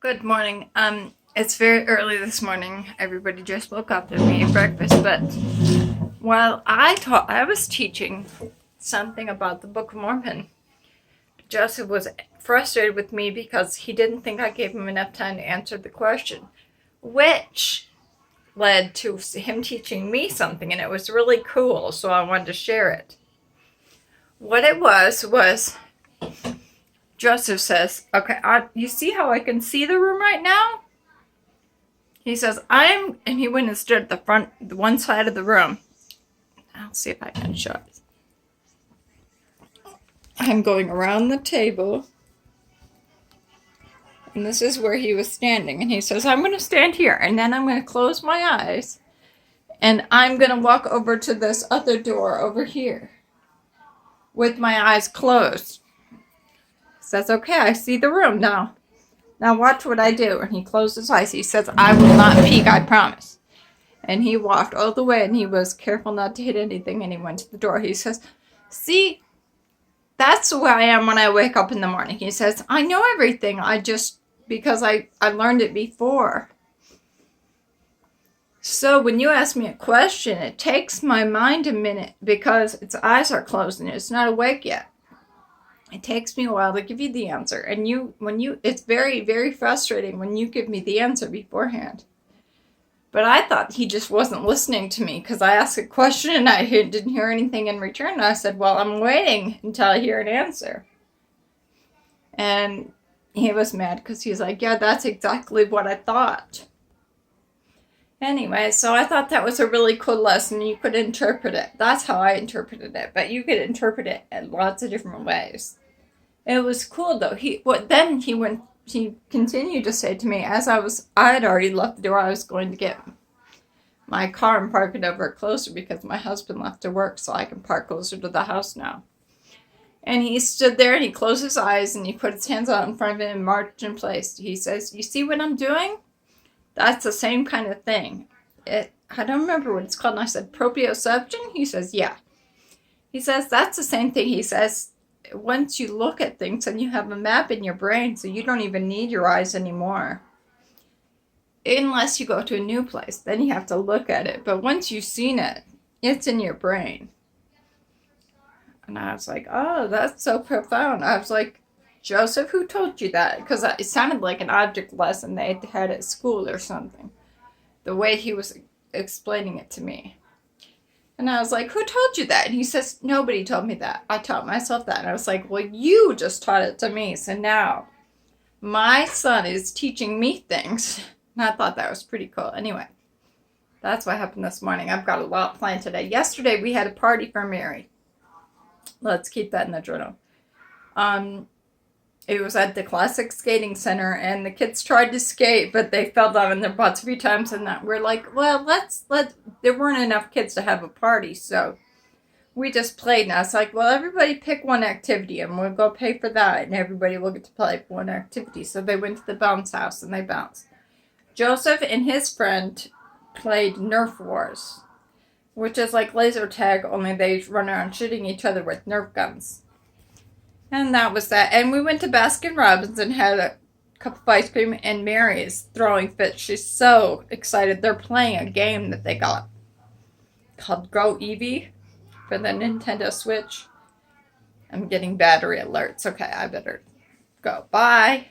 Good morning. It's very early this morning. Everybody just woke up and made breakfast, but while I was teaching something about the Book of Mormon. Joseph was frustrated with me because he didn't think I gave him enough time to answer the question, which led to him teaching me something, and it was really cool, so I wanted to share it. What it was Joseph says, okay, you see how I can see the room right now? He says, and he went and stood at the one side of the room. I'll see if I can show it. I'm going around the table, and this is where he was standing, and he says, I'm going to stand here, and then I'm going to close my eyes, and I'm going to walk over to this other door over here with my eyes closed. He says, okay, I see the room now. Now watch what I do. And he closed his eyes. He says, I will not peek, I promise. And he walked all the way, and he was careful not to hit anything, and he went to the door. He says, see, that's the way I am when I wake up in the morning. He says, I know everything. Because I learned it before. So when you ask me a question, it takes my mind a minute because its eyes are closed and it's not awake yet. It takes me a while to give you the answer. And it's very, very frustrating when you give me the answer beforehand. But I thought he just wasn't listening to me because I asked a question and I didn't hear anything in return. And I said, well, I'm waiting until I hear an answer. And he was mad because he's like, yeah, that's exactly what I thought. Anyway, so I thought that was a really cool lesson. You could interpret it. That's how I interpreted it. But you could interpret it in lots of different ways. It was cool though. He continued to say to me as I had already left the door. I was going to get my car and park it over closer because my husband left to work, so I can park closer to the house now. And he stood there and he closed his eyes and he put his hands out in front of him and marched in place. He says, you see what I'm doing? That's the same kind of thing. I don't remember what it's called. And I said, proprioception? He says, yeah. He says, that's the same thing. He says, once you look at things and you have a map in your brain, so you don't even need your eyes anymore. Unless you go to a new place, then you have to look at it. But once you've seen it, it's in your brain. And I was like, oh, that's so profound. I was like, Joseph, who told you that? Because it sounded like an object lesson they had at school or something. The way he was explaining it to me. And I was like, who told you that? And he says, nobody told me that. I taught myself that. And I was like, well, you just taught it to me. So now my son is teaching me things. And I thought that was pretty cool. Anyway, that's what happened this morning. I've got a lot planned today. Yesterday we had a party for Mary. Let's keep that in the journal. It was at the Classic Skating Center, and the kids tried to skate, but they fell down in their butts a few times, and we're like, well, there weren't enough kids to have a party, so we just played, and I was like, well, everybody pick one activity, and we'll go pay for that, and everybody will get to play one activity. So they went to the bounce house, and they bounced. Joseph and his friend played Nerf Wars, which is like laser tag, only they run around shooting each other with Nerf guns. And that was that. And we went to Baskin Robbins and had a cup of ice cream, and Mary is throwing fits. She's so excited. They're playing a game that they got called Go Eevee for the Nintendo Switch. I'm getting battery alerts. Okay, I better go. Bye.